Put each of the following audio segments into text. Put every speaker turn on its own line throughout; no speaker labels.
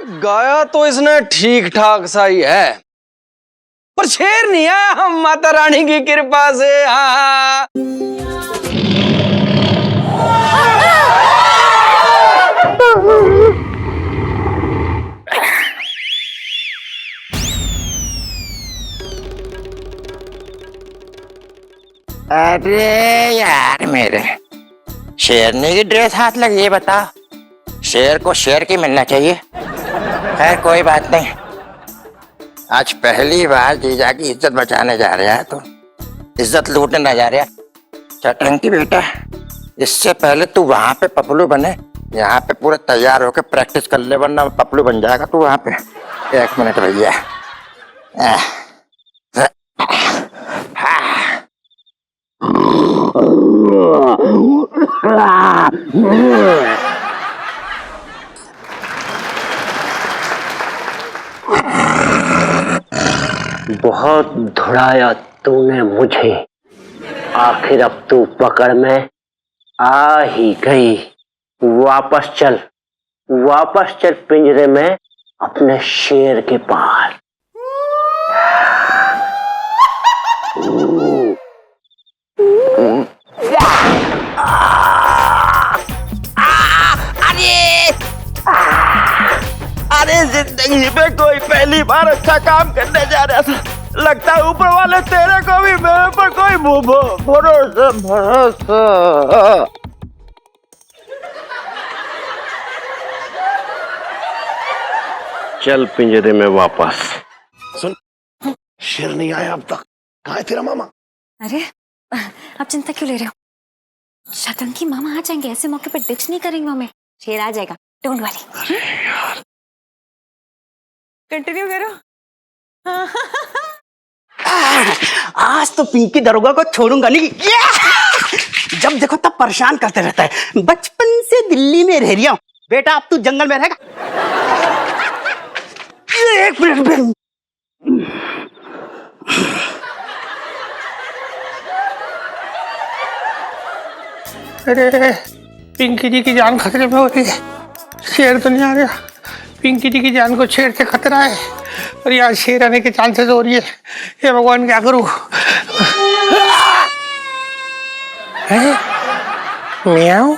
गाया तो इसने ठीक ठाक सा ही है, पर शेर नहीं आया हम माता रानी की कृपा से। हाँ
अरे यार, मेरे शेरनी की ड्रेस हाथ लगी है, बता। शेर को शेर की मिलना चाहिए। खैर कोई बात नहीं, आज पहली बार जीजा की इज्जत बचाने जा रहा है, तो इज्जत लूटने ना जा रहा। चटंकी बेटा, इससे पहले तू वहां पे पपलू बने, यहाँ पे पूरा तैयार होकर प्रैक्टिस कर ले, वरना पपलू बन जाएगा तू वहां पे। 1 मिनट भैया।
बहुत धुड़ाया तूने मुझे, आखिर अब तू पकड़ में आ ही गई। वापस चल पिंजरे में अपने शेर के पास।
अरे जिंदगी में कोई पहली बार अच्छा काम करने जा रहा था, लगता है ऊपर वाले तेरे को भी मेरे पर कोई भरोसा।
चल पिंजरे में वापस।
सुन, शेर नहीं आया अब तक। कहाँ है तेरा मामा?
अरे आप चिंता क्यों ले रहे हो? शतंकी मामा आ जाएंगे, ऐसे मौके पर डिच नहीं करेंगे हमें। शेर आ जाएगा, डोंट वरी। कंटिन्यू करो।
आज तो पिंकी दरोगा को छोड़ूंगा नहीं। जब देखो तब परेशान करते रहता है। बचपन से दिल्ली में रह रहा हूं बेटा, अब तू जंगल में रहेगा। 1 मिनट।
अरे पिंकी जी की जान खतरे में हो रही है, शेर तो नहीं आ रहा। पिंकी जी की जान को शेर से खतरा है और यहाँ शेर आने के चांसेस हो रही है। हे भगवान, क्या करूं? म्याऊं?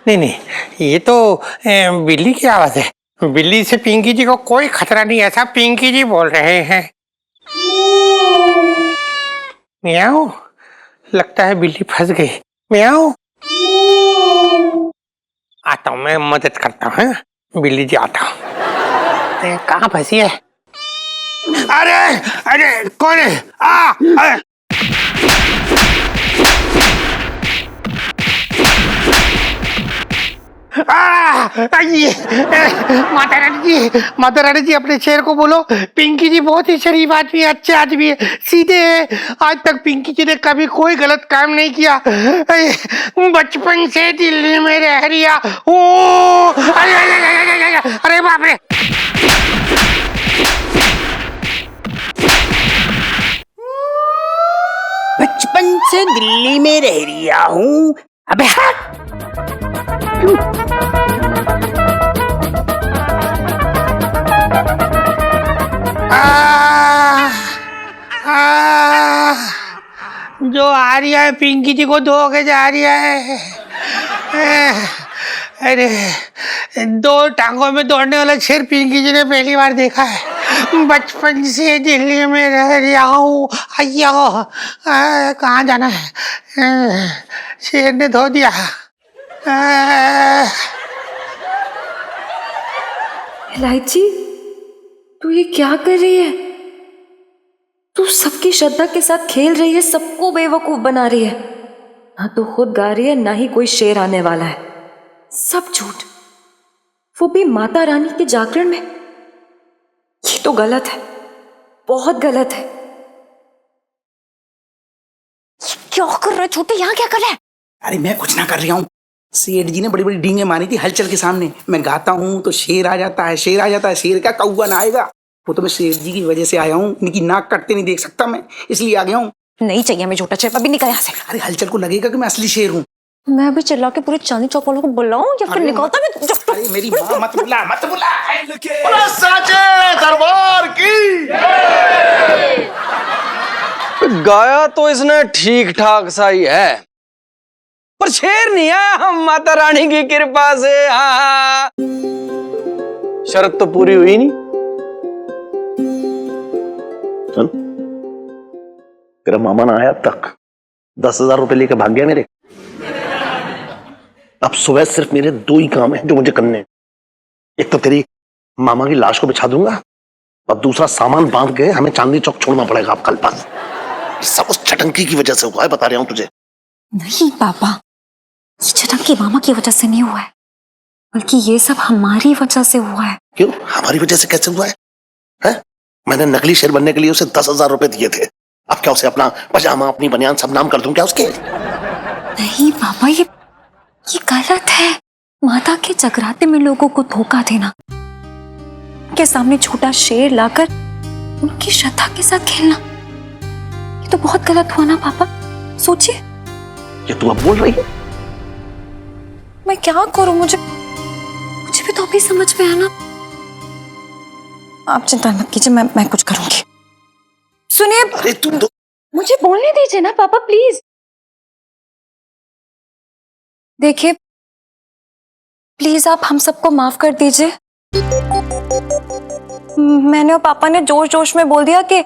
नहीं, ये तो बिल्ली की आवाज है। बिल्ली से पिंकी जी को कोई खतरा नहीं, ऐसा पिंकी जी बोल रहे हैं। म्याऊं? लगता है बिल्ली फंस गई। म्याऊं? आता हूँ, मैं मदद करता हूँ। बिल्ली जी आता हूँ। कहाँ फंसी है? अरे कौन है? अरे माता रानी जी अपने शेर को बोलो, पिंकी जी बहुत ही शरीफ आदमी है, अच्छे आदमी है, सीधे है। आज तक पिंकी जी ने कभी कोई गलत काम नहीं किया। बचपन से दिल्ली में रह रिया। ओ अरे बाप रे।
बचपन से दिल्ली में रह रहा हूँ। अबे
जो आ रही है पिंकी जी को धो के जा रही है। अरे 2 टांगों में दौड़ने वाला शेर पिंकी जी ने पहली बार देखा है। बचपन से दिल्ली में रह रहा हूँ। अय्या, कहाँ जाना है? शेर ने धो दिया।
इलायची, तू ये क्या कर रही है? तू सबकी श्रद्धा के साथ खेल रही है, सबको बेवकूफ बना रही है। ना तो खुद गा रही है, ना ही कोई शेर आने वाला है। सब झूठ, वो भी माता रानी के जागरण में। ये तो गलत है, बहुत गलत है। क्या कर रहा है छोटे? यहाँ क्या कर रहा है?
अरे मैं कुछ ना कर रहा हूँ। सेठ जी ने बड़ी बड़ी डींगे मारी थी हलचल के सामने। मैं गाता हूँ तो शेर आ जाता है, शेर आ जाता है। शेर क्या, कौवा ना आएगा। वो तो मैं सेठ जी की वजह से आया हूँ। इनकी नाक कटते नहीं देख सकता मैं, इसलिए आ गया हूँ।
नहीं चाहिए हमें झूठा शेर, अभी निकल यहाँ से।
अरे हलचल को लगेगा कि मैं असली शेर हूँ।
मैं अभी चिल्ला के पूरे चांदी चौक वालों को बुलाऊं या फिर निकलता मैं
अरे मेरी माँ मत बुला मत बुला।
साचे दरबार की
गाया तो इसने ठीक ठाक सा ही है, पर शेर नहीं आया माता रानी की कृपा से। हाँ, शर्त तो पूरी हुई नहीं।
सुन, तेरा मामा ना आया अब तक 10,000 रुपए लेकर भाग गया मेरे। अब सुबह सिर्फ मेरे 2 ही काम है जो मुझे करने हैं। एक तो तेरी मामा की लाश को बिछा दूंगा और दूसरा सामान बांध के हमें चांदनी चौक छोड़ना पड़ेगा अब कल पास। सब उस चटंकी की वजह से हुआ है, बता रहा हूं तुझे।
नहीं पापा, ये चटंकी मामा की वजह से नहीं हुआ है, बल्कि ये सब हमारी वजह से हुआ है।
क्यों? हमारी वजह से कैसे हुआ है? हैं? मैंने नकली शेर बनने के लिए उसे 10,000 रुपए दिए थे। अब क्या उसे अपना पजामा अपनी बनियान सब नाम कर दूं क्या उसके?
नहीं पापा, ये गलत है। माता के जगराते में लोगों को धोखा देना, उनके सामने छोटा शेर लाकर उनकी श्रद्धा के साथ खेलना, ये तो बहुत गलत हुआ ना पापा। सोचिए।
ये तू अब बोल रही है?
मैं क्या करूं, मुझे भी तो अभी समझ में आया ना। आप चिंता मत कीजिए, मैं कुछ करूंगी। सुनिए,
अरे तुम तो
मुझे बोलने दीजिए ना पापा, प्लीज। देखिए, प्लीज आप हम सबको माफ कर दीजिए। मैंने और पापा ने जोश जोश में बोल दिया कि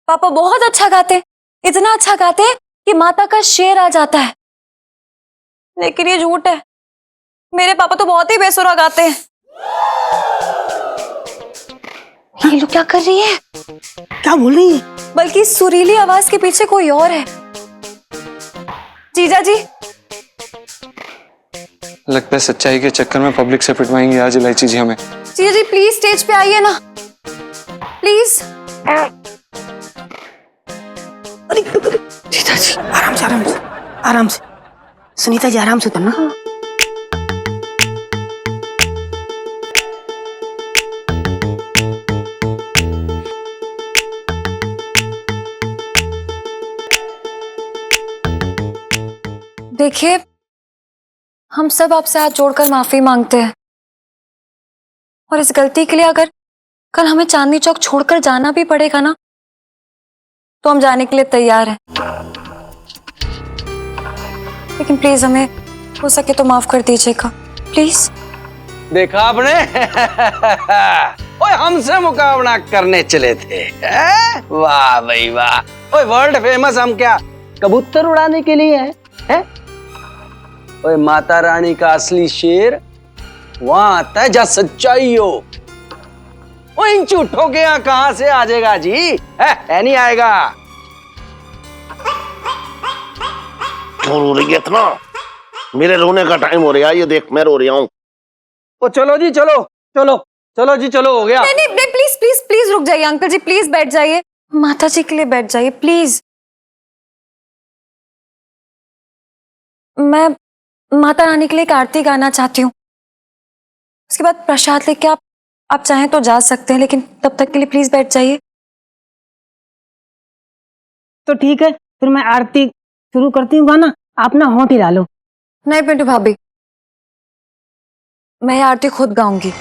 पापा बहुत अच्छा गाते, इतना अच्छा गाते कि माता का शेर आ जाता है। लेकिन ये झूठ है, मेरे पापा तो बहुत ही बेसुरा गाते हैं। ये लोग क्या कर रही है?
क्या बोल रही है?
बल्कि सुरीली आवाज के पीछे कोई और है। जीजा जी,
लगता है सच्चाई के चक्कर में पब्लिक से पिटवाएंगे आज इलायची जी हमें।
जीजा जी प्लीज स्टेज पे आइए ना, प्लीज।
अरे सीता जी आराम से आराम से आराम से। सुनीता जी आराम से उतरना।
देखिए, हम सब आपसे हाथ जोड़कर माफी मांगते हैं, और इस गलती के लिए अगर कल हमें चांदनी चौक छोड़कर जाना भी पड़ेगा ना, तो हम जाने के लिए तैयार हैं। लेकिन प्लीज हमें हो सके तो माफ कर दीजिएगा, प्लीज।
देखा आपने? ओए हमसे मुकाबला करने चले थे। वाह भाई वाह। ओए वर्ल्ड फेमस हम क्या कबूतर उड़ाने के लिए हैं? ओए माता रानी का असली शेर वहां आता है जहां सच्चाई हो। ओ इन झूठों के यहाँ कहां से आ जाएगा जी? है नहीं आएगा।
क्यों रो रही है इतना? मेरे रोने का टाइम हो रहा है, ये देख मैं रो रहा हूँ।
ओ चलो जी, चलो चलो चलो जी, चलो हो गया।
नहीं नहीं प्लीज प्लीज प्लीज रुक जाइए अंकल जी, प्लीज बैठ जाइए। माता जी के लिए बैठ जाइए प्लीज। मैं माता रानी के लिए एक आरती गाना चाहती हूँ, उसके बाद प्रसाद लेके आप चाहें तो जा सकते हैं, लेकिन तब तक के लिए प्लीज बैठ जाइए।
तो ठीक है, फिर मैं आरती शुरू करती हूँ। गाना आप ना होंठ हिला लो।
नहीं पिंटू भाभी, मैं ये आरती खुद गाऊंगी।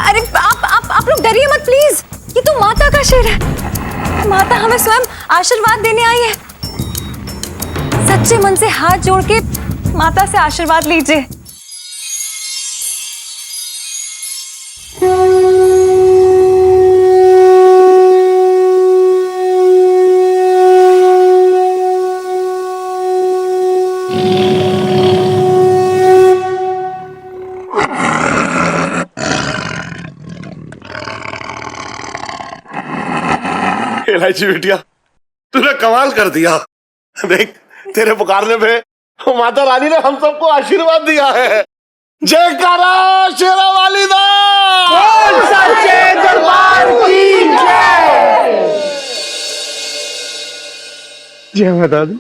अरे आप लोग डरिए मत प्लीज, ये तो माता का शेर है। माता हमें स्वयं आशीर्वाद देने आई है। सच्चे मन से हाथ जोड़ के माता से आशीर्वाद लीजिए।
इलायची बिटिया, तूने कमाल कर दिया। देख, तेरे पुकारने पे माता रानी ने हम सबको आशीर्वाद दिया है। जयकारा शेरा वाली दा।
सच्चे दरबार की जय।
जय माता दी।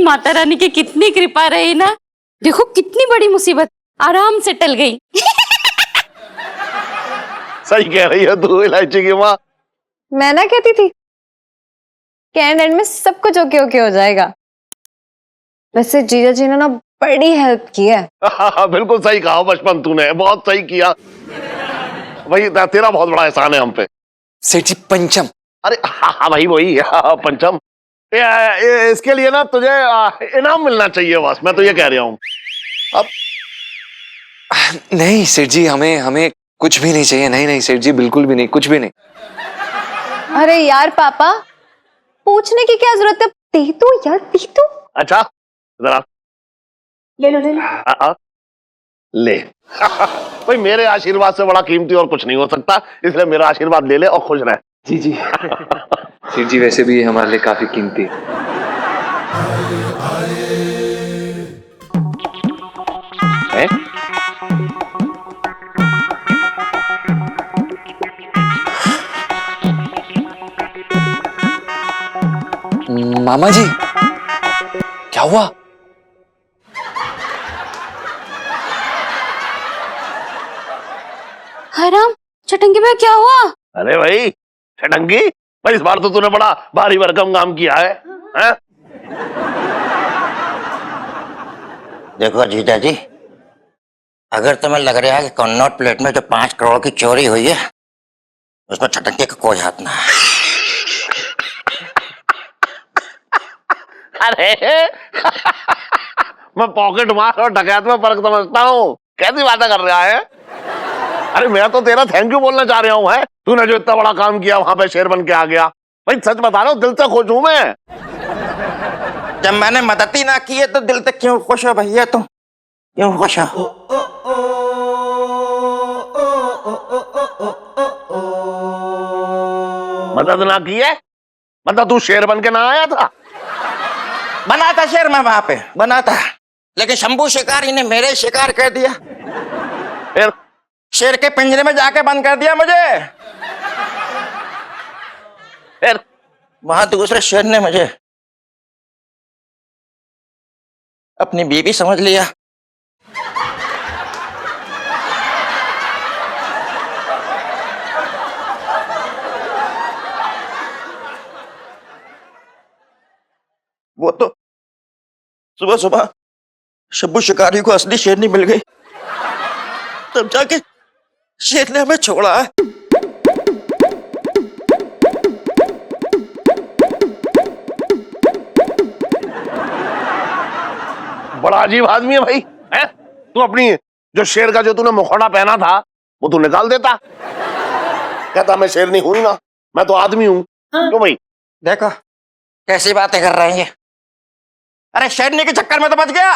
माता रानी की कितनी कृपा रही ना, देखो कितनी बड़ी मुसीबत आराम से टल गई।
सही कह रही है तू इलायची की माँ।
मैं ना कहती थी कि एंड में सब कुछ ओके ओके हो जाएगा। वैसे जीजा जी ने ना बड़ी हेल्प की है।
बिल्कुल सही कहा बचपन तूने, बहुत सही किया भाई, तेरा बहुत बड़ा एहसान है हम पे।
सेठ जी पंचम।
अरे हाँ वही वही पंचम। इसके लिए ना तुझे इनाम मिलना चाहिए बस, मैं तो ये कह रहा हूँ। अब
नहीं सेठ जी, हमें हमें कुछ भी नहीं चाहिए। नहीं नहीं सेठ जी, बिल्कुल भी नहीं, कुछ भी नहीं।
अरे यार पापा, पूछने की क्या जरूरत है, दे दो यार, दे दो।
अच्छा जरा
ले लो ले लो।
ले भाई, मेरे आशीर्वाद से बड़ा कीमती और कुछ नहीं हो सकता, इसलिए मेरा आशीर्वाद ले ले और खुश रह।
जी जी। सेठ जी वैसे भी ये हमारे लिए काफी कीमती है। मामा जी क्या हुआ?
हराम, चटंगी भाई क्या हुआ?
अरे भाई छटंगी भाई, इस बार तो तूने बड़ा भारी भरकम काम किया है, हैं?
देखो जीजा जी, अगर तुम्हें लग रहा है कि कन्नौट प्लेट में जो 5 करोड़ की चोरी हुई है उसमें छटंके का कोई हाथ ना है।
अरे मैं पॉकेट मार और डकैत में फर्क समझता हूँ, कैसी बातें कर रहा है? अरे मैं तो तेरा थैंक यू बोलना चाह रहा हूँ, है तूने जो इतना बड़ा काम किया, वहां पे शेर बन के आ गया। भाई सच बता रहा हूँ, दिल से खुश हूं मैं।
जब मैंने मदद ही ना की है तो दिल तक क्यों खुश हो भैया तुम? क्यों खुश हो?
मदद ना की है मतलब तू शेर बन के ना आया था?
बना था शेर मैं वहां पे, बना था, लेकिन शंभू शिकारी ने मेरे शिकार कर दिया।
फिर
शेर के पिंजरे में जाके बंद कर दिया मुझे।
फिर
वहां दूसरे शेर ने मुझे अपनी बीवी समझ लिया। वो तो सुबह सुबह शंभू शिकारी को असली शेरनी मिल गई, तब जाके शेर ने हमें छोड़ा है।
बड़ा अजीब आदमी है भाई, है? तू अपनी जो शेर का जो तूने मुखौटा पहना था वो तू निकाल देता, कहता मैं शेरनी हूं ही ना, मैं तो आदमी हूं। क्यों भाई?
देखो कैसी बातें कर रहे हैं। अरे शेरनी के चक्कर में तो बच गया,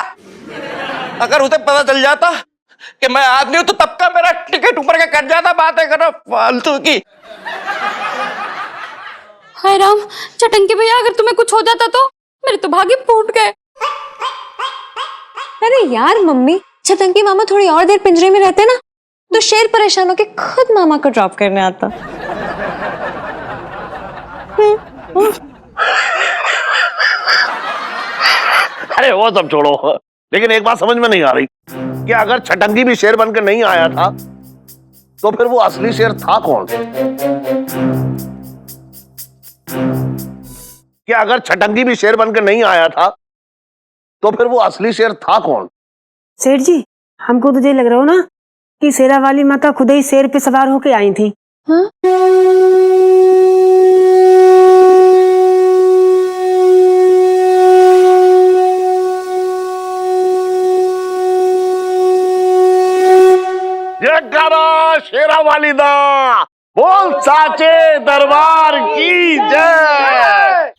अगर उसे पता चल जाता कि मैं आदमी हूं तो तब का मेरा टिकट ऊपर का कट जाता। बातें करो फालतू की।
हाय राम, चटंकी भैया अगर तुम्हें कुछ हो जाता तो मेरे तो भागे फूट गए।
अरे यार मम्मी, चटंकी मामा थोड़ी और देर पिंजरे में रहते ना तो शेर परेशान होके खुद मामा को ड्रॉप करने आता।
अरे वो सब छोड़ो, लेकिन एक बात समझ में नहीं आ रही कि अगर छटंगी भी शेर बनकर नहीं आया था तो फिर वो असली शेर था कौन? कि अगर छटंगी भी शेर बनकर नहीं आया था तो फिर वो असली शेर था कौन?
सेठ जी, हमको तो ये लग रहा हो ना कि शेरा वाली माता खुद ही शेर पे सवार होके आई थी।
हाँ?
जयकारा शेरा वाली दा, बोल साचे दरबार की जय।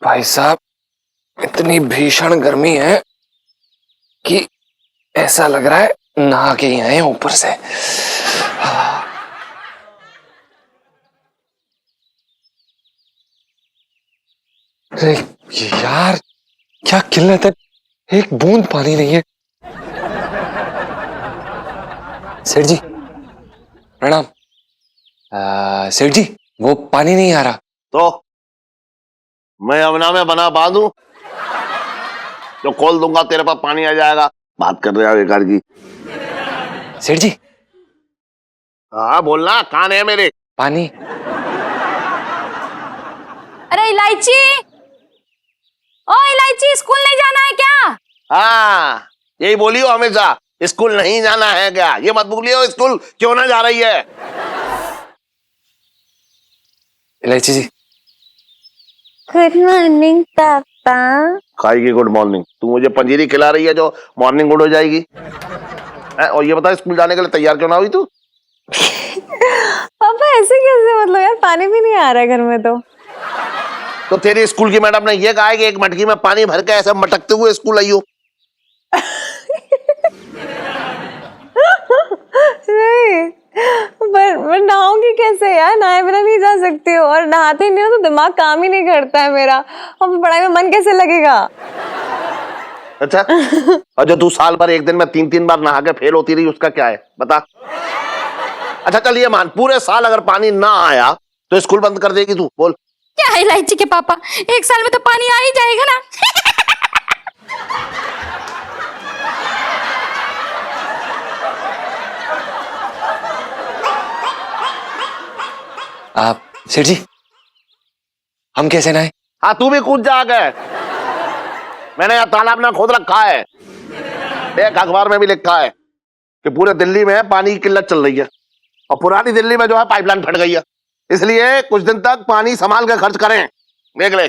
भाई साहब, इतनी भीषण गर्मी है कि ऐसा लग रहा है नहा के ही आए ऊपर से। अरे यार क्या किल्लत है, एक बूंद पानी नहीं है। सेठ जी प्रणाम। सेठ जी वो पानी नहीं आ रहा।
तो मैं अमना में बना बांधू जो खोल दूंगा तेरे पास पानी आ जाएगा। बात कर रहे हो बेकार की।
सेठ जी
हाँ बोलना, कान है मेरे।
पानी।
अरे इलायची, ओ इलायची, स्कूल नहीं जाना है क्या?
हाँ यही बोलियो हमेशा, स्कूल नहीं जाना है क्या। ये मत बोलियो स्कूल क्यों ना जा रही है।
इलायची जी।
गुड मॉर्निंग पापा।
खाएगी गुड मॉर्निंग? तू मुझे पंजीरी खिला रही है जो मॉर्निंग गुड हो जाएगी है? और ये बता स्कूल जाने के लिए तैयार क्यों ना हुई तू?
पापा ऐसे कैसे, मतलब यार पानी भी नहीं आ रहा है घर में तो
तेरी स्कूल की मैडम ने ये कहा है कि एक मटकी में पानी भर के ऐसे मटकते हुए स्कूल आई हो।
नहीं, पर नहाऊंगी कैसे यार, नहाए बिना नहीं जा सकती हूँ, और नहाते नहीं हो तो दिमाग काम ही नहीं करता है मेरा, और पढ़ाई में मन कैसे लगेगा।
अच्छा और जो तू साल भर एक दिन में 3-3 बार नहा के फेल होती रही उसका क्या है बता। अच्छा चल ये मान, पूरे साल अगर पानी ना आया तो स्कूल बंद कर देगी तू? बोल।
क्या है इलायची के पापा, एक साल में तो पानी आ ही जाएगा ना।
आप सेठ जी, हम कैसे नहाए?
हाँ तू भी कूद जा गए। मैंने यह तालाब ना खोद रखा है। देख अखबार में भी लिखा है कि पूरे दिल्ली में पानी की किल्लत चल रही है, और पुरानी दिल्ली में जो है पाइपलाइन फट गई है, इसलिए कुछ दिन तक पानी संभाल के खर्च करें। देख ले।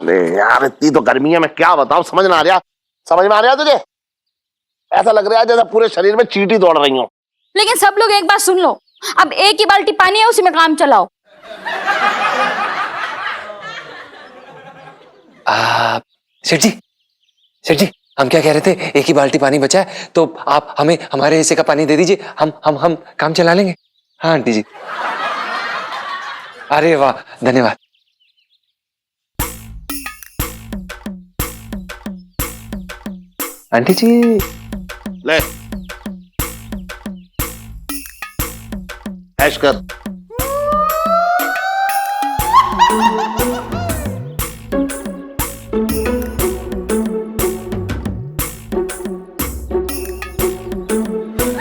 अरे यार इतनी तो गर्मी है, मैं क्या बताऊं, समझ में आ रहा तुझे? ऐसा लग रहा है जैसे पूरे शरीर में चींटी दौड़ रही हो।
लेकिन सब लोग एक बात सुन लो, अब एक ही बाल्टी पानी है, उसी में काम चलाओ।
सेठ जी हम क्या कह रहे थे, एक ही बाल्टी पानी बचा है तो आप हमें हमारे हिस्से का पानी दे दीजिए, हम काम चला लेंगे। हाँ आंटी जी। अरे वाह, धन्यवाद। आंटी जी
ले ऐश कर।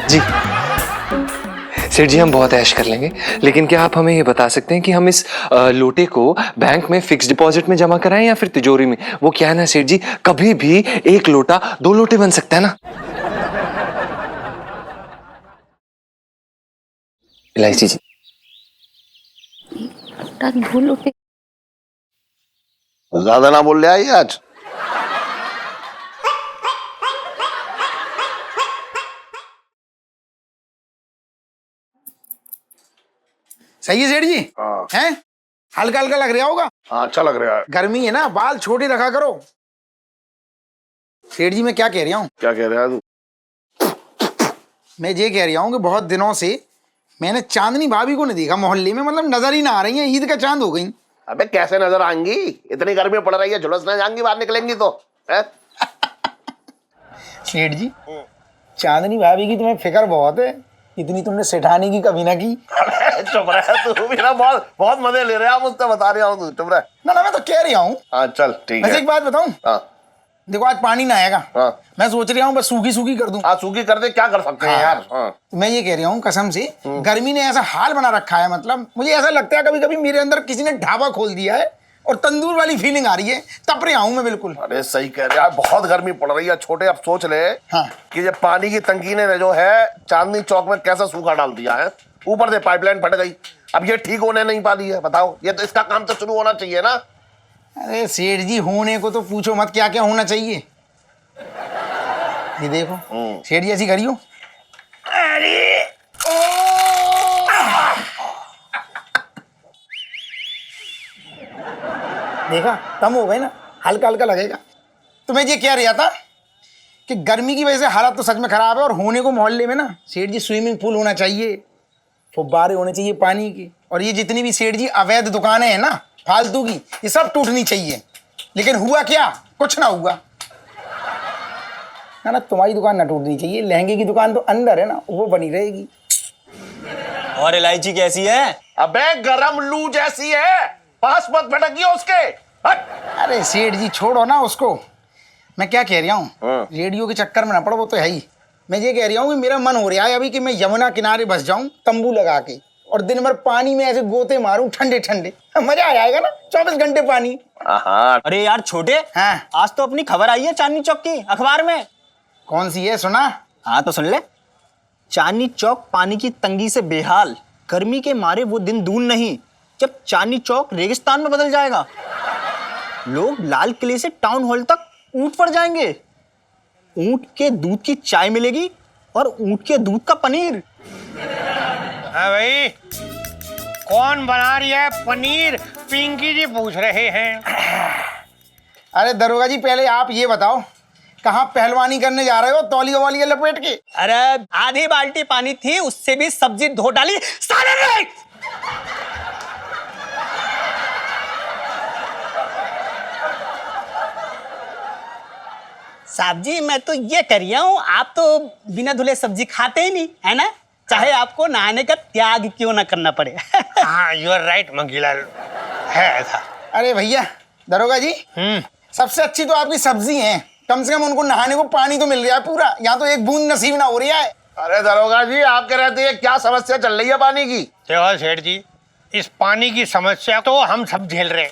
जी सेठ जी हम बहुत ऐश कर लेंगे, लेकिन क्या आप हमें ये बता सकते हैं कि हम इस लोटे को बैंक में फिक्स डिपॉजिट में जमा कराएं या फिर तिजोरी में? वो क्या है ना सेठ जी, कभी भी एक लोटा 2 लोटे बन सकता है ना। इलायची जी।
दो लोटे।
ज्यादा ना बोल रहा है आज।
सही है सेठ जी? हैं? हल्का हल्का लग रहा होगा।
हाँ अच्छा लग रहा है।
गर्मी है ना, बाल छोटे रखा करो। सेठ जी मैं क्या कह रहा हूँ?
क्या कह रहा है तू?
मैं ये कह रहा हूँ कि बहुत दिनों से मैंने चांदनी भाभी को नहीं देखा मोहल्ले में, मतलब नजर ही ना आ रही है। ईद का चांद हो गई।
अबे कैसे नजर आएंगी, इतनी गर्मी पड़ रही है, झुलस ना जाएंगी बाहर निकलेंगी तो है?
सेठ जी चांदनी भाभी की तुम्हें फिक्र बहुत है, इतनी तुमने सेठानी की कभी ना की।
चुप रह तू भी ना, बहुत बहुत मजे ले रहा हूँ, मुझसे बता रहा हूँ, तू चुप रह।
ना मैं तो कह रहा हूँ।
हाँ चल ठीक है।
वैसे एक बात बताऊँ?
हाँ
देखो आज पानी ना आएगा।
हाँ
मैं सोच रहा हूँ बस सूखी सूखी कर दूं।
हाँ सूखी कर दे, क्या कर सकते हैं यार। हाँ
तो मैं ये कह रहा हूँ कसम से, गर्मी ने ऐसा हाल बना रखा है, मतलब मुझे ऐसा लगता है कभी कभी मेरे अंदर किसी ने ढाबा खोल दिया है और तंदूर वाली फीलिंग आ रही है, तप रहा हूँ मैं बिल्कुल।
अरे सही कह रहे यार, बहुत गर्मी पड़ रही है। छोटे अब सोच ले
हाँ।
कि ये पानी की तंगी ने जो है चांदनी चौक में कैसा सूखा डाल दिया है। ऊपर से पाइपलाइन फट गई, अब ये ठीक होने नहीं पा रही है। बताओ, ये तो इसका काम तो शुरू होना चाहिए ना।
अरे सेठ जी होने को तो पूछो मत, क्या क्या होना चाहिए। ये देखो सेठ जी ऐसी करियो। अरे देखा कम हो गए ना, हल्का हल्का लगेगा। तो मैं ये कह रहा था कि गर्मी की वजह से हालत तो सच में खराब है, और होने को मोहल्ले में ना सेठ जी स्विमिंग पूल होना चाहिए, फुब्बारे होने चाहिए पानी के, और ये जितनी भी सेठ जी अवैध दुकानें हैं ना फालतू की, ये सब टूटनी चाहिए। लेकिन हुआ क्या, कुछ ना हुआ ना। तुम्हारी दुकान ना टूटनी चाहिए, लहंगे की दुकान तो अंदर है ना, वो बनी रहेगी।
और इलायची कैसी है?
अबे गरम लू जैसी है, पास मत भटकिए उसके। हट।
अरे सेठ जी छोड़ो ना उसको। मैं क्या कह रहा हूँ, रेडियो के चक्कर में ना पड़ो, वो तो है ही। मैं ये कह रहा हूँ कि मेरा मन हो रहा है अभी कि मैं यमुना किनारे बस जाऊं तंबू लगा के, और दिन भर पानी में ऐसे गोते मारूं ठंडे ठंडे। मजा आ जाएगा ना, 24 घंटे पानी।
हाँ
अरे यार छोटे,
हाँ
आज तो अपनी खबर आई है चांदनी चौक की अखबार में।
कौन सी है, सुना?
हाँ तो सुन ले। चांदनी चौक पानी की तंगी से बेहाल, गर्मी के मारे वो दिन दूर नहीं जब चांदनी चौक रेगिस्तान में बदल जाएगा। लोग लाल किले से टाउन हॉल तक ऊंट पर जाएंगे। ऊंट के दूध की चाय मिलेगी और ऊंट के दूध का पनीर।
हाँ भाई, कौन बना रही है पनीर? पिंकी जी पूछ रहे हैं।
अरे दरोगा जी, पहले आप ये बताओ, कहाँ पहलवानी करने जा रहे हो तौलिया वालिया लपेट के?
अरे आधी बाल्टी पानी थी, उससे भी सब्जी धो डाली साले ने। साहब जी मैं तो ये कर रहा हूँ, आप तो बिना धुले सब्जी खाते ही नहीं है ना, चाहे आपको नहाने का त्याग क्यों ना करना पड़े।
हाँ यू आर राइट मंगीलाल, है ऐसा।
अरे भैया दरोगा जी, सबसे अच्छी तो आपकी सब्जी है, कम से कम उनको नहाने को पानी तो मिल रहा है पूरा, यहाँ तो एक बूंद नसीब ना हो रही है।
अरे दरोगा जी, आपके रहते हैं क्या समस्या चल रही है पानी की?
देखो सेठ जी, इस पानी की समस्या तो हम सब झेल रहे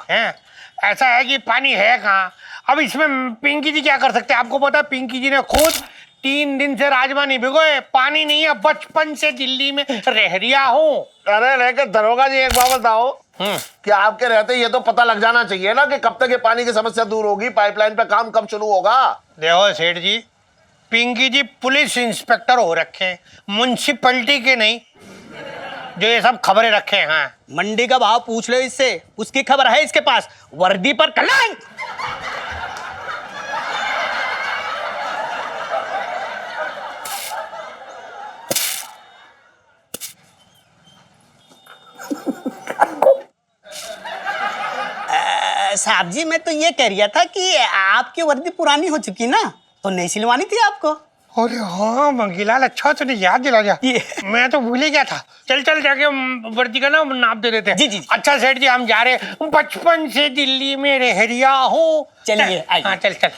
हैं। ऐसा है कि पानी है कहाँ, अब इसमें पिंकी जी क्या कर सकते हैं? आपको पता है पिंकी जी ने खुद 3 दिन से राजमा नहीं भिगोए, पानी नहीं है, बचपन से दिल्ली में रह रिया हूँ।
अरे लेकिन दरोगा जी एक बात बताओ, कि आपके रहते ये तो पता लग जाना चाहिए ना कि कब तक ये पानी की समस्या दूर होगी, पाइपलाइन पे काम कब शुरू होगा?
देखो सेठ जी, पिंकी जी पुलिस इंस्पेक्टर हो रखे हैं, म्युनिसिपैलिटी के नहीं, जो ये सब खबरें रखे हैं।
मंडी का भाव पूछ लो इससे, उसकी खबर है इसके पास, वर्दी पर कलंक। साहब जी मैं तो ये कह रहा था कि आपकी वर्दी पुरानी हो चुकी ना, तो नहीं सिलवानी थी आपको।
अरे हाँ मंगीलाल, अच्छा तूने याद दिला दिया, मैं तो भूल ही गया था। चल चल जाके वर्दी का ना नाप दे देते हैं।
जी जी।
अच्छा सेठ जी, हम जा रहे हैं, बचपन से दिल्ली में रह रिया हूँ।
चलिए आइए।
हाँ चल चल।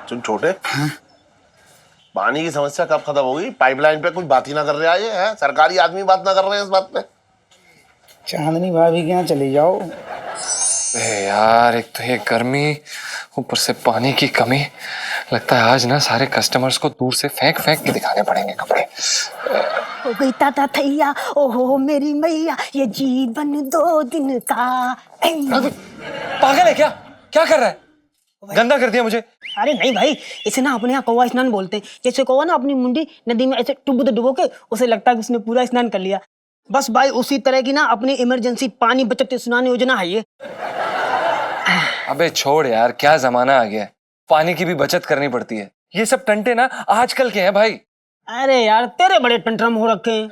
सुन छोटे, पानी की समस्या कब खत्म होगी? पाइपलाइन पे कुछ बात ही ना कर रहे हैं, सरकारी आदमी बात ना कर रहे हैं इस बात पे।
चांदनी भाभी के यहाँ चले जाओ।
यार एक तो ये गर्मी, ऊपर से पानी की कमी, लगता है आज ना सारे कस्टमर्स को दूर से फेंक फेंक के दिखाने पड़ेंगे कपड़े।
हो गई ताता थैया, ओहो मेरी मैया, ये जीवन 2 दिन का।
पागल है क्या? क्या कर रहा है? गंदा कर दिया मुझे।
अरे नहीं भाई, इसे ना अपने यहाँ कौवा स्नान बोलते हैं। जैसे कौवा ना अपनी मुंडी नदी में ऐसे डुबो के उसे लगता है कि उसने पूरा स्नान कर लिया। बस भाई उसी तरह की ना अपनी इमरजेंसी पानी बचत स्नान योजना है ये।
अबे छोड़ यार, क्या जमाना आ गया है, पानी की भी बचत करनी पड़ती है। ये सब टंटे ना आजकल के हैं भाई।
अरे यार तेरे बड़े टंटरम हो रखे हैं।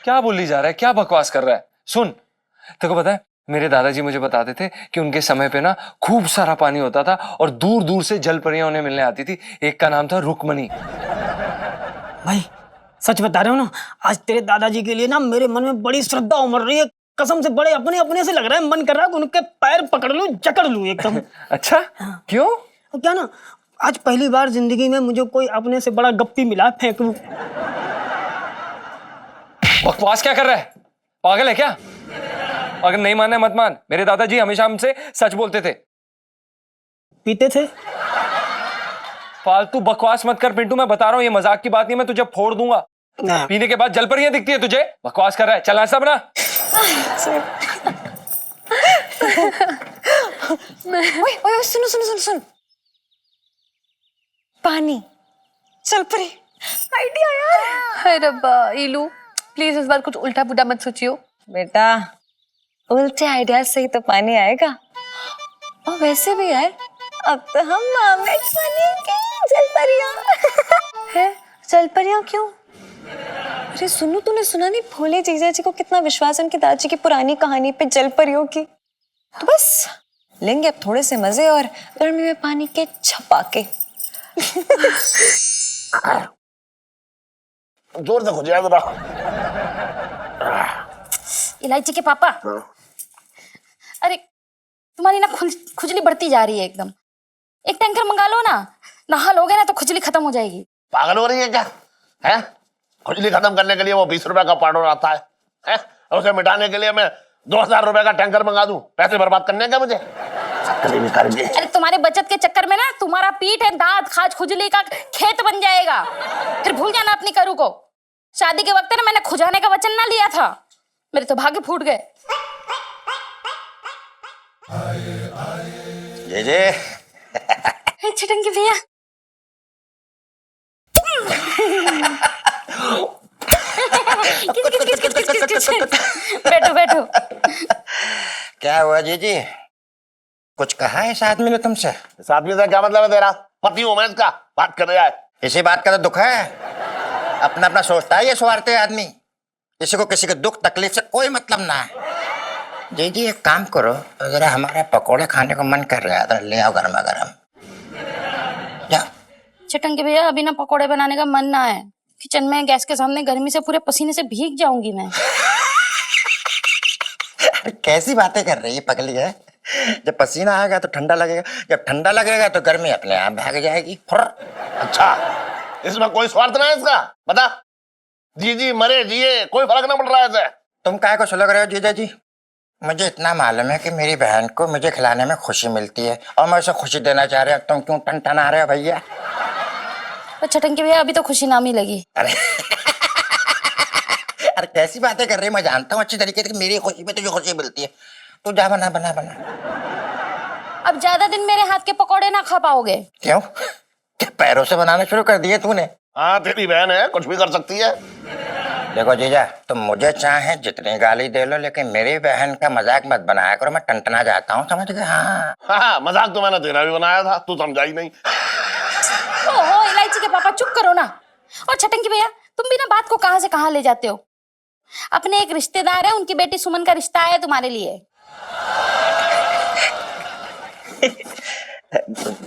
क्या बोली जा रहा है, क्या बकवास कर रहा है? सुन, तेरे को पता है मेरे दादाजी मुझे बताते थे कि उनके समय पे ना खूब सारा पानी होता था और दूर दूर से जल परियां उन्हें मिलने आती थी। एक का नाम था रुक्मणी।
भाई सच बता रहे हो ना, आज तेरे दादाजी के लिए ना मेरे मन में बड़ी श्रद्धा उमड़ रही है। कसम से बड़े अपने अपने से लग रहा है, मन कर रहा है कि उनके पैर पकड़ लूं, जकड़ लूं एकदम।
अच्छा क्यों?
तो क्या ना, आज पहली बार जिंदगी में मुझे कोई अपने से बड़ा गप्पी मिला, फेंक लूं।
बकवास क्या कर रहा है? पागल है क्या? अगर नहीं मानना मत मान, मेरे दादाजी हमेशा हमसे सच बोलते थे।
पीते थे?
फालतू बकवास मत कर पिंटू, मैं बता रहा हूँ ये मजाक की बात नहीं, मैं तुझे फोड़ दूंगा। पीने के बाद जलपरियां दिखती है तुझे? बकवास कर रहा है, चल नाश्ता बना।
ओए सुनो सुनो सुनो सुनो, पानी जलपरी आइडिया यार। हाय रब्बा इलू, प्लीज इस बार कुछ उल्टा पुल्टा मत सोचियो। बेटा उल्टे आइडिया से ही तो पानी आएगा। और वैसे भी यार अब तो हम मामेट बनेंगे जलपरियां। है जलपरियां क्यों? अरे सुनो, तूने सुना नहीं भोले जीजा जी को कितना विश्वास है उनकी दादाजी की पुरानी कहानी पे जलपरियों की। तो बस लेंगे अब थोड़े से मजे और गर्मी में पानी के छपाके।
जोर से खुजिया जरा।
इलायची के पापा, अरे तुम्हारी ना खुजली बढ़ती जा रही है एकदम। एक टैंकर मंगा लो ना, नहा लोगे ना तो खुजली खत्म हो जाएगी।
पागल हो रही है क्या? है खुजली खत्म करने के लिए वो 20 रुपए का पाउडर आता है और उसे मिटाने के लिए मैं 2000 रुपए का टैंकर मंगा दूं? पैसे बर्बाद करने का मुझे?
अरे तुम्हारे बचत के चक्कर में ना तुम्हारा पीठ है दांत खाज खुजली का खेत बन जाएगा। फिर भूल जाना अपनी करू को। शादी के वक्त ना मैंने खुजाने का वचन ना लिया था, मेरे तो भाग्य फूट गए।
जे
छिटंगी भैया बैठो बैठो।
क्या हुआ जीजी, कुछ कहा है इस आदमी ने तुमसे?
इस आदमी से क्या मतलब है तेरा? पति हूं मैं इसका, बात कर रहा है।
इसी बात का तो दुख है, अपना अपना सोचता है ये स्वार्थी आदमी, किसी को किसी के दुख तकलीफ से कोई मतलब ना है। जी एक काम करो, जरा हमारे पकोड़े खाने को मन कर रहा है, ले आओ गर्मा गर्म। जा
छिटंगी भैया, अभी ना पकोड़े बनाने का मन ना है। किचन में गैस के सामने गर्मी से पूरे पसीने से भीग जाऊंगी मैं।
कैसी बातें कर रही है पगली है? जब पसीना आएगा तो ठंडा लगेगा, जब ठंडा लगेगा तो गर्मी अपने आप भाग जाएगी।
अच्छा, इसमें कोई स्वार्थ ना है इसका? बता, जी मरे जिए कोई फर्क ना पड़ रहा है इसे।
तुम काहे को सुलग रहे हो जीजा जी? मुझे इतना मालूम है कि मेरी बहन को मुझे खिलाने में खुशी मिलती है और मैं उसे खुशी देना चाह रहा हूँ। तुम क्यों टनटना रहे हो भैया?
छिटंगी भैया, अभी तो खुशी ना मिलेगी।
अरे अरे कैसी बातें कर रही है? मैं जानता हूँ अच्छी तरीके से कि मेरी खुशी में तुझे खुशी मिलती है। तू जा बना बना बना।
अब ज्यादा दिन मेरे हाथ के पकोड़े ना खा पाओगे।
क्यों? क्या पैरों से बनाना शुरू कर दिए तूने?
हाँ, तेरी बहन है, कुछ भी कर सकती है।
देखो जीजा, तुम मुझे चाहे जितनी गाली दे लो, लेकिन मेरी बहन का मजाक मत बनाया करो, मैं टनटना जाता हूँ, समझ गए? हाँ
मजाक तो मैंने तेरा भी बनाया था, तू समझा ही नहीं।
ओहो इलायची के पापा, चुप करो ना। और छिटंगी भैया, तुम भी ना बात को कहां से कहां ले जाते हो। अपने एक रिश्तेदार है, उनकी बेटी सुमन का रिश्ता है तुम्हारे लिए।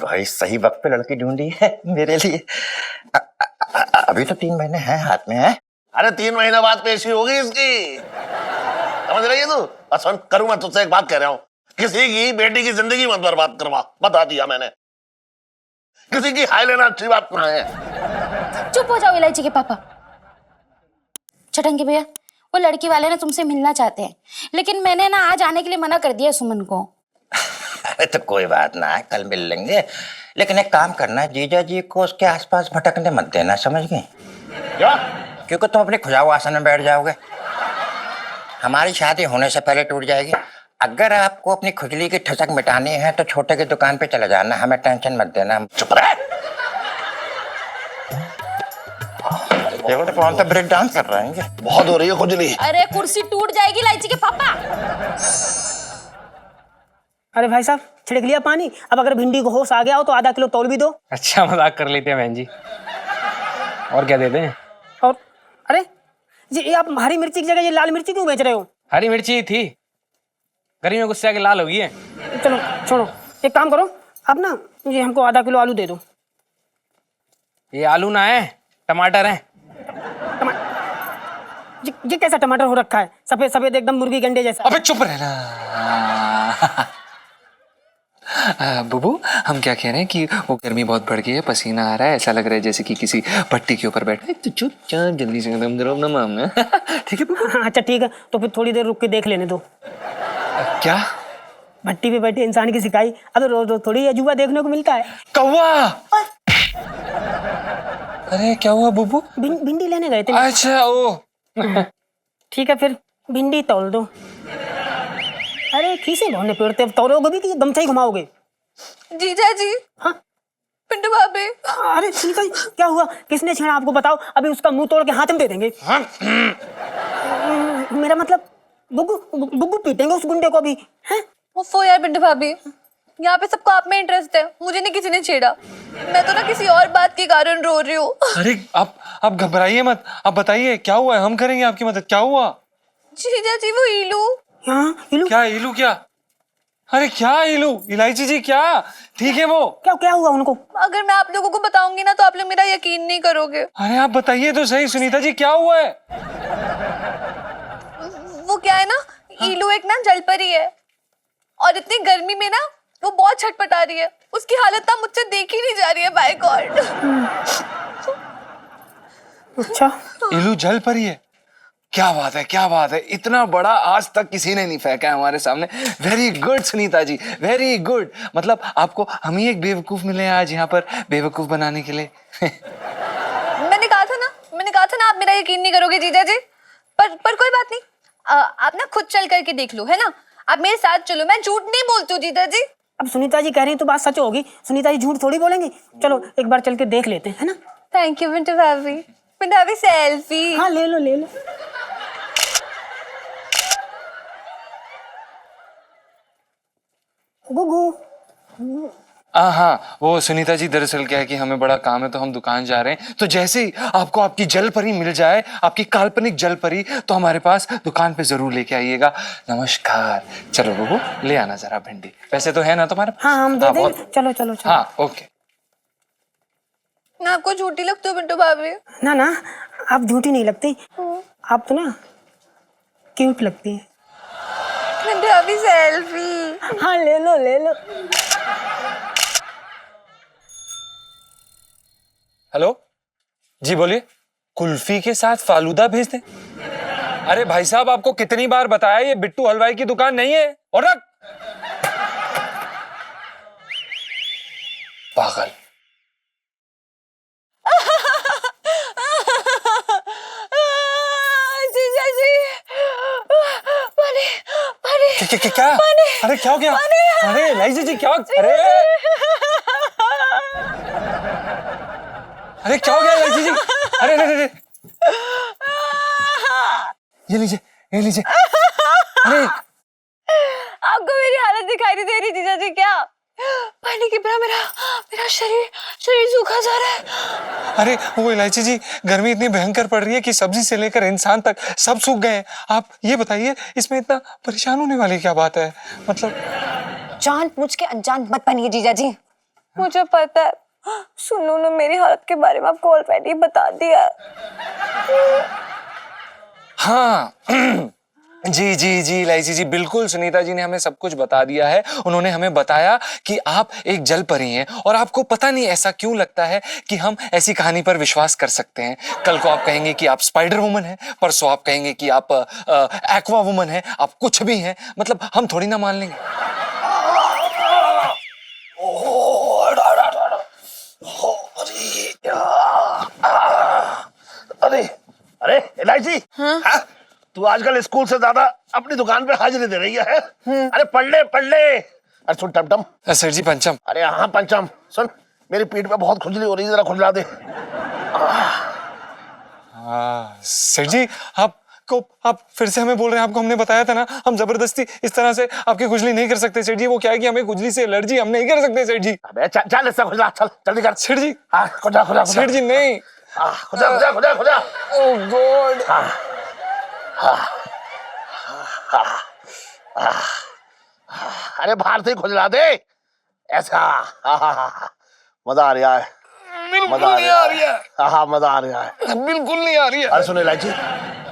भाई सही वक्त पे लड़की ढूंढी है मेरे लिए। अभी तो 3 महीने हैं हाथ में है।
अरे 3 महीने बाद पेशी होगी इसकी, समझ रही है तू? सुन, करूँ मैं तुझसे एक बात कह रहा हूँ, किसी की बेटी की जिंदगी मत बर्बाद करवा, बता दिया मैंने। किसी की हाय लेना अच्छी बात ना है।
चुप हो जाओ इलायची के पापा। छिटंगी भैया, वो लड़की वाले ना तुमसे मिलना चाहते हैं, लेकिन मैंने ना आज आने के लिए मना कर दिया सुमन को।
अरे तो कोई बात ना है, कल मिल लेंगे। लेकिन एक काम करना, जीजा जी को उसके आसपास भटकने मत देना, समझ गए?
क्या?
क्योंकि तुम अपने खुजाऊ आसन में बैठ जाओगे, हमारी शादी होने से पहले टूट जाएगी। अगर आपको अपनी खुजली की ठसक मिटानी है तो छोटे की दुकान पे चले जाना, हमें टेंशन मत देना।
चुप रह।
देखो तो कौन सा ब्रेक डांस कर रहे हैं,
बहुत हो रही है खुजली।
अरे कुर्सी टूट जाएगी इलायची के पापा।
अरे भाई साहब, छिड़क लिया पानी। अब अगर भिंडी को होश आ गया हो तो आधा किलो तौल भी दो।
अच्छा मजाक कर लेते हैं बहन जी, और क्या दे दें?
और अरे जी, ये आप हरी मिर्ची की जगह ये लाल मिर्ची क्यों बेच रहे हो?
हरी मिर्ची ही थी, गर्मी में गुस्से आके लाल हो गई है।
चलो छोड़ो, एक काम करो, आप ना ये हमको आधा किलो आलू दे दो।
ये आलू ना है, टमाटर है।
ये कैसा टमाटर हो रखा है? सफेद सफेद एकदम मुर्गी गंडे जैसा।
अबे चुप रहना। बुबू, हम क्या कह रहे हैं कि वो गर्मी बहुत बढ़ गई है, पसीना आ रहा है, ऐसा लग रहा है जैसे कि किसी पट्टी के ऊपर बैठा है। तो चुपचाप जल्दी से दम दरो ना मामला। ठीक है बुबू?
अच्छा ठीक है, तो फिर थोड़ी देर रुक के देख लेने दो।
क्या?
भट्टी पे बैठे इंसान की सिकाई, अब रोज रोज थोड़ी अजूबा देखने को मिलता है।
कौवा! अरे क्या हुआ बुबू?
भिंडी लेने गए थे।
अच्छा ओ
ठीक है, फिर भिंडी तौल दो। अरे खीसे भौने पेड़ते, अब तौलोगे भी कि गमछा ही घुमाओगे?
जीजा जी।
हाँ
पिंटू भाभी।
अरे ठीक है, क्या हुआ? किसने छेड़ा आपको? बताओ, अभी उसका मुंह तोड़ के हाथ में दे देंगे।
हाँ?
मेरा मतलब बुग्गू पीटेंगे उस गुंडे को भी, हैं?
वो यार पिंटू भाभी, यहाँ पे सबको आप में इंटरेस्ट है, मुझे नहीं किसी ने छेड़ा। मैं तो ना किसी और बात के कारण रो रही हूँ।
अरे आप घबराइए मत, आप बताइए क्या हुआ है, हम करेंगे आपकी मदद। क्या हुआ?
जीजा जी, वो ईलू।
हाँ,
क्या इलू? क्या? अरे क्या इलू, इलायची जी क्या? ठीक है वो?
क्या क्या हुआ उनको?
अगर मैं आप लोगों को बताऊंगी ना तो आप लोग मेरा यकीन नहीं करोगे।
अरे आप बताइए तो सही सुनीता जी, क्या हुआ है?
वो क्या है ना, ईलू एक ना जलपरी है और इतनी गर्मी में ना वो बहुत छटपटा रही है। उसकी हालत ना मुझसे देखी नहीं जा रही है, बाय गॉड।
अच्छा,
इलू जल परी है? क्या बात है, क्या बात है, इतना बड़ा आज तक किसी ने नहीं फेंका है हमारे सामने। Very good Sunita ji, very good. मतलब आपको हम ही एक बेवकूफ मिले हैं आज यहाँ पर बेवकूफ बनाने के लिए।
मैंने कहा था ना आप मेरा यकीन नहीं करोगे जीजा जी। पर कोई बात नहीं, आप ना खुद चल करके देख लो, है ना। आप मेरे साथ चलो, मैं झूठ नहीं बोलती हूँ जीजा जी।
अब सुनीता जी कह रही हैं तो बात सच होगी। सुनीता जी झूठ थोड़ी बोलेंगी। चलो एक बार चल के देख लेते हैं, है ना।
थैंक यू मिंटू भाभी। मिंटू भाभी सेल्फी।
हाँ ले लो ले लो। गुगू।
हाँ, वो सुनीता जी दरअसल क्या है कि हमें बड़ा काम है तो हम दुकान जा रहे हैं। तो जैसे ही आपको आपकी जल परी मिल जाए, आपकी काल्पनिक जल परी, तो हमारे पास दुकान पे जरूर लेके आइएगा। नमस्कार। चलो बबू ले आना जरा भिंडी। वैसे तो है ना तुम्हारे पास?
हाँ हम दे देंगे। चलो चलो चलो।
हाँ ओके।
ना आपको झूठी लगती हो मिंटू भाभी?
ना ना, आप झूठी नहीं लगती। आप तो ना क्यूट लगती है।
मिंटू भाभी सेल्फी।
हाँ ले लो ले लो।
हेलो जी बोलिए। कुल्फी के साथ फालूदा भेज दें? अरे भाई साहब आपको कितनी बार बताया ये बिट्टू हलवाई की दुकान नहीं है। और रख पागल।
जीजा जी पानी पानी
क्या? अरे क्या हो गया? अरे इलायची जी क्या? अरे क्या हो गया इलायची जी? अरे अरे अरे ये लीजिए। अरे
आपको मेरी हालत दिखाई नहीं दे रही जीजा जी क्या? पानी की तरह मेरा शरीर सूखा जा रहा है।
अरे वो इलायची जी, गर्मी इतनी भयंकर पड़ रही है कि सब्जी से लेकर इंसान तक सब सूख गए हैं। आप ये बताइए इसमें इतना परेशान होने वाली क्या बात है? मतलब
जानबूझ के अनजान मत बनिए जीजा जी। मुझे पता है, सुनो ने मेरी हालत के बारे में आपको ऑलरेडी बता दिया।
हाँ जी जी जी इलायची जी, बिल्कुल सुनीता जी ने हमें सब कुछ बता दिया है। उन्होंने हमें बताया कि आप एक जल परी हैं और आपको पता नहीं ऐसा क्यों लगता है कि हम ऐसी कहानी पर विश्वास कर सकते हैं। कल को आप कहेंगे कि आप स्पाइडर वुमन हैं, परसों आप कहेंगे कि आप एक्वा वुमन हैं, आप कुछ भी हैं। मतलब हम थोड़ी ना मान लेंगे।
अरे अरे इलायची, हाँ? तू आजकल स्कूल से ज्यादा अपनी दुकान पे हाजिरी दे रही है? अरे पढ़ ले। अरे सुन टमटम।
सर जी पंचम।
अरे हाँ पंचम, सुन मेरी पीठ पे बहुत खुजली हो रही है, जरा खुजला दे।
सर जी आप फिर से हमें बोल रहे हैं? आपको हमने बताया था ना, हम जबरदस्ती इस तरह से आपकी खुजली नहीं कर सकते सर जी। वो क्या है कि हमें खुजली से एलर्जी, हम नहीं कर सकते सर जी।
अबे चल इससे खुजला, चल जल्दी कर
सर जी।
हाँ खुजा
सर जी नहीं।
खुजा।
ओह गॉड।
अरे बाहर से ही खुजला दे ऐसा। मजा आ रहा है।
बिल्कुल नहीं आ रही है।
हाँ मजा आ रहा है।
बिल्कुल नहीं आ रही है।
अरे सुन इलायची,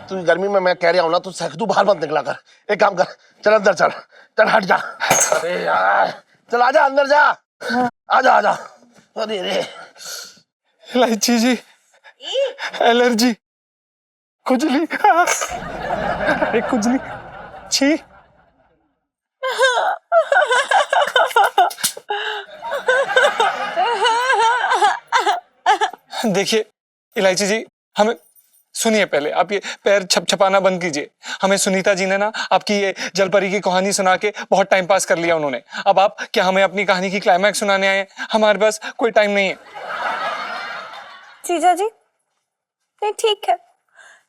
तू गर्मी में मैं कह रहा हूँ ना, तू सहदू बाहर मत निकला कर। एक काम कर, चल अंदर चल हट जा। अरे यार चल आजा अंदर जा। आजा। अरे रे
इलायची जी, एलर्जी, खुजली, खुजली, छी। देखिए इलायची जी, हमें सुनिए पहले, आप ये पैर छपछपाना बंद कीजिए। हमें सुनीता जी ने ना आपकी ये जलपरी की कहानी सुना के बहुत टाइम पास कर लिया उन्होंने। अब आप क्या हमें अपनी कहानी की क्लाइमैक्स सुनाने आए हैं? हमारे पास कोई टाइम नहीं है।
जीजा जी नहीं ठीक है,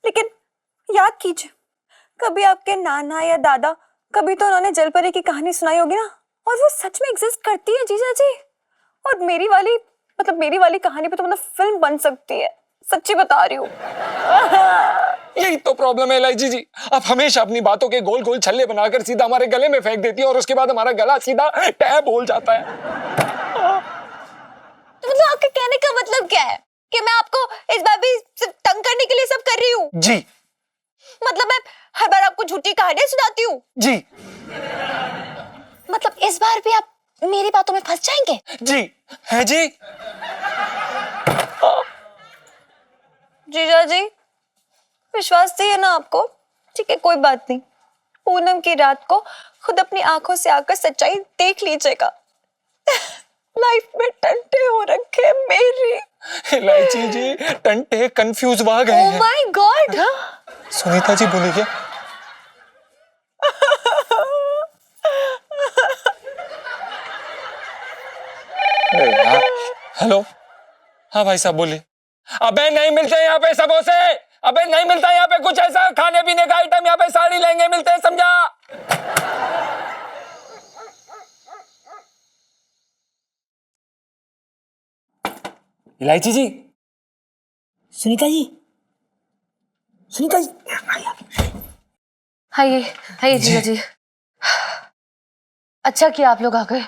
लेकिन याद कीजिए कभी आपके नाना या दादा कभी तो उन्होंने जलपरी की कहानी सुनाई होगी ना, और वो सच में एग्जिस्ट करती है जीजा जी। और मेरी वाली कहानी पे तो मतलब फिल्म बन सकती है, सच्ची बता रही हूँ।
यही तो प्रॉब्लम है इलायची जी, आप हमेशा अपनी बातों के गोल गोल छल्ले बनाकर सीधा हमारे गले में फेंक देती है और उसके बाद हमारा गला सीधा टैब बोल जाता है।
तो मतलब आपके कहने का मतलब क्या है कि मैं आपको इस बार भी सिर्फ तंग करने के लिए सब कर रही हूँ?
जी।
मतलब मैं हर बार आपको झूठी कहानियां सुनाती हूँ?
जी।
मतलब इस बार भी आप मेरी बातों में फंस जाएंगे?
जी है जी।
जीजा जी, विश्वास नहीं है ना आपको? ठीक है, कोई बात नहीं। पूनम की रात को खुद अपनी आंखों से आकर सच्चाई देख लीजिएगा। लाइफ में टंटे हो रखे मेरी।
इलायची जी, टंटे कंफ्यूज हुआ गए
ओह
हैं।
My God.
सुनीता जी बोली क्या? हेलो, हाँ भाई साहब बोलिए। अबे नहीं मिलते यहाँ पे समोसे, अबे नहीं मिलता यहाँ पे कुछ ऐसा खाने पीने का आइटम, यहाँ पे साड़ी लहंगे मिलते हैं, समझा? इलायची जी।
सुनीता जी, सुनीता जी,
हाय हाय जीजा जी। अच्छा किया आप लोग आ गए,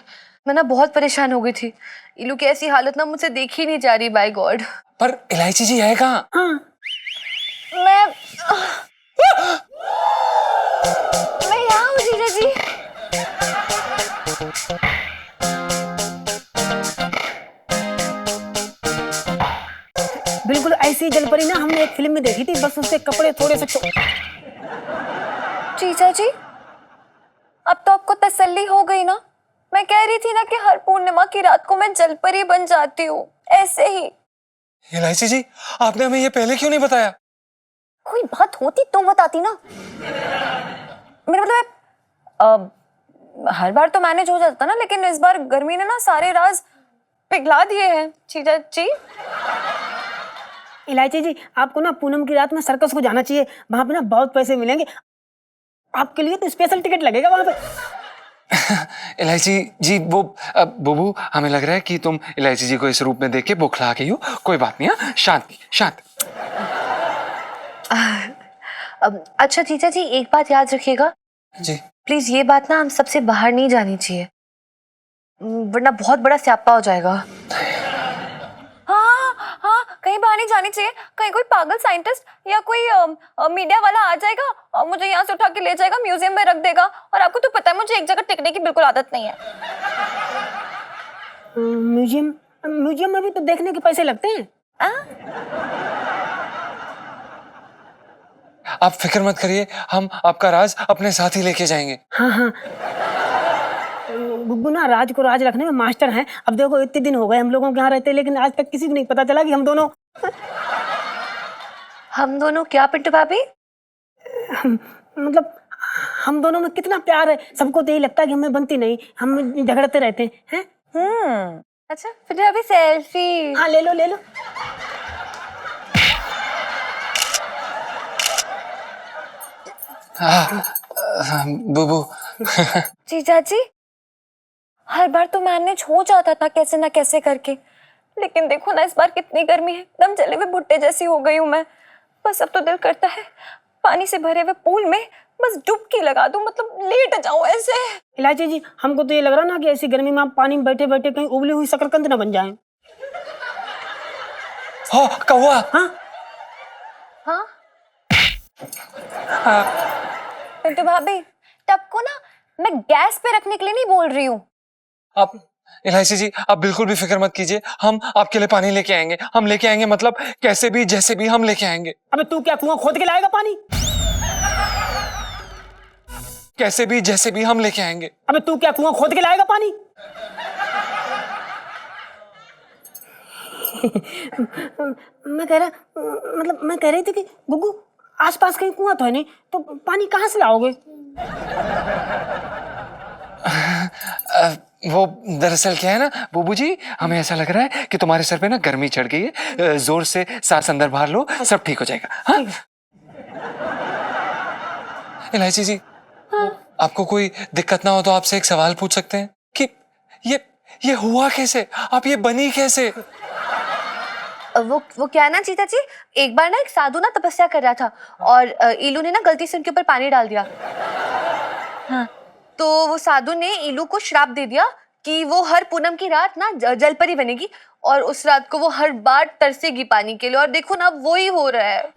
मैं ना बहुत परेशान हो गई थी। इलू की ऐसी हालत ना मुझसे देखी नहीं जा रही, बाय गॉड।
पर इलायची जी है कहाँ?
मैं यहाँ हूँ जीजा जी।
बिल्कुल ऐसी जलपरी ना हमने एक फिल्म में देखी थी, बस उसके कपड़े थोड़े से
जीजा जी, अब तो आपको तसल्ली हो गई ना? मैं कह रही थी ना कि हर पूर्णिमा की रात को मैं जलपरी बन जाती हूँ, ऐसे ही।
इलायची जी, आपने हमें ये पहले क्यों नहीं बताया?
कोई बात होती तो बताती ना। मेरा मतलब हर बार तो मैनेज हो जाता ना, लेकिन इस बार गर्मी ने ना सारे राज पिघला दिए हैं जीजा जी।
इलायची जी, आपको ना पूनम की रात में सर्कस को जाना चाहिए। वहां पे ना बहुत पैसे मिलेंगे आपके लिए, तो स्पेशल टिकट लगेगा वहां पे।
इलायची जी, वो बुबू, हमें लग रहा है कि तुम इलायची जी को इस रूप में देख के बौखला गई हो। कोई बात नहीं, हाँ, शांत शांत।
अच्छा जीजा जी, एक बात याद रखिएगा
जी।
प्लीज, ये बात ना हम सबसे बाहर नहीं जानी चाहिए, वरना बहुत बड़ा स्यापा हो जाएगा। हाँ हाँ, कहीं बाहर नहीं जानी चाहिए। कहीं कोई पागल साइंटिस्ट या कोई मीडिया वाला आ जाएगा और मुझे यहाँ से उठा के ले जाएगा, म्यूजियम में रख देगा। और आपको तो पता है मुझे एक जगह टिकने की बिल्कुल आदत नहीं है।
म्यूजियम म्यूजियम में भी तो देखने के पैसे लगते हैं।
आप फिक्र मत करिए, हम आपका राज अपने साथ ही लेके जाएंगे।
हाँ हाँ, गुग्गू ना राज को राज रखने में मास्टर हैं। अब देखो, इतने दिन हो गए हम लोगों के यहाँ रहते, लेकिन आज तक किसी को नहीं पता चला कि हम दोनों
क्या पिंटू भाभी?
मतलब हम दोनों में कितना प्यार है। सबको तो यही लगता है कि हमें बनती नहीं, हम झगड़ते रहते हैं।
अच्छा, फिर अभी सेल्फी।
हाँ, ले लो ले लो।
बुबू।
जीजा जी, हर बार तो मैनेज हो जाता था कैसे ना कैसे करके, लेकिन देखो ना इस बार कितनी गर्मी है, एकदम जले हुए भुट्टे जैसी हो गई हूँ मैं। बस अब तो दिल करता है पानी से भरे हुए पूल में बस डुबकी लगा दूं, मतलब लेट जाऊं ऐसे।
इलायची जी, हमको तो ये लग रहा ना कि ऐसी गर्मी में आप पानी में बैठे बैठे कहीं उबली हुई शकरकंद ना बन जाएं।
हाँ, कौवा।
हाँ
हाँ, पिंटू भाभी, टब को ना मैं गैस पे रखने के लिए नहीं बोल रही हूँ।
आप इलायची जी, आप बिल्कुल भी फिक्र मत कीजिए, हम आपके लिए पानी लेके आएंगे। हम लेके आएंगे, मतलब कैसे भी जैसे भी हम लेके आएंगे।
अबे तू क्या कुआं खोद के लाएगा पानी?
कैसे भी जैसे भी हम लेके आएंगे।
अबे तू क्या कुआं खोद के लाएगा पानी? मैं कह रही थी कि गुग्गू, आसपास कहीं कुआं तो है नहीं, तो पानी कहाँ से लाओगे?
वो दरअसल क्या है ना बुबू जी, हमें ऐसा लग रहा है कि तुम्हारे सर पे ना गर्मी चढ़ गई है। जोर से सांस अंदर बाहर लो, सब ठीक हो जाएगा। हाँ? इलायची जी, आपको कोई दिक्कत ना हो तो आपसे एक सवाल पूछ सकते हैं कि ये हुआ कैसे? आप ये बनी कैसे?
वो क्या है ना चीता जी, एक बार ना एक साधु ना तपस्या कर रहा था और इलू ने ना गलती से उनके ऊपर पानी डाल दिया। हाँ, तो वो साधु ने इलू को श्राप दे दिया कि वो हर पूनम की रात ना जलपरी बनेगी और उस रात को वो हर बार तरसेगी पानी के लिए, और देखो ना अब वो ही हो रहा है।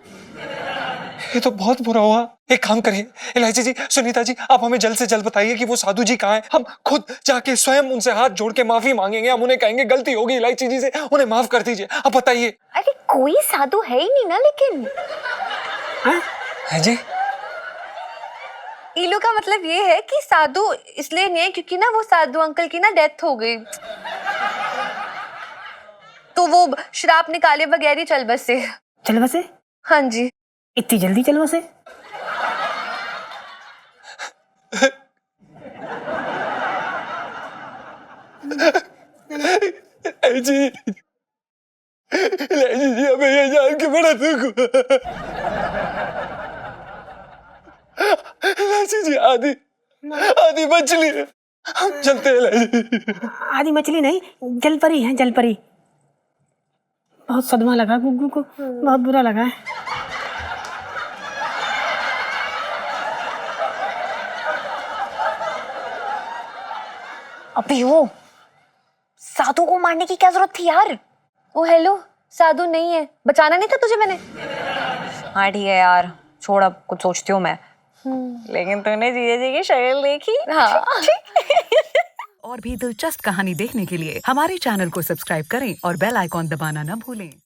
ये तो बहुत बुरा हुआ। एक काम करिए इलायची जी, सुनीता जी, आप हमें जल्द से जल्द बताइए कि वो साधु जी कहाँ हैं। हम खुद जाके स्वयं उनसे हाथ जोड़ के माफी मांगेंगे। हम उन्हें कहेंगे गलती होगी इलायची जी से, उन्हें माफ कर दीजिए। आप बताइए।
अरे कोई साधु है ही नहीं ना, लेकिन
है जी?
इलू का मतलब ये है कि साधु इसलिए नहीं है क्योंकि ना वो साधु अंकल की ना डेथ हो गई, तो वो श्राप निकाले बगैर ही चल बसे।
चल बसे?
हाँ जी।
इतनी जल्दी चल बसे?
जी इलायची जी, हमें ये जान के बड़ा दुख हुआ। इलायची जी, आधी मछली है। हम चलते हैं इलायची।
आधी मछली नहीं, जलपरी है, जलपरी। बहुत सदमा लगा गुग्गू को, बहुत बुरा लगा है।
अबे वो साधु को मारने की क्या जरूरत थी यार? ओ हेलो, साधु नहीं है, बचाना नहीं था तुझे मैंने।
हाँ ठीक है यार, छोड़, अब कुछ सोचती हूँ मैं। लेकिन तूने जीजा जी की शक्ल देखी?
हाँ।
और भी दिलचस्प कहानी देखने के लिए हमारे चैनल को सब्सक्राइब करें और बेल आइकॉन दबाना न भूलें।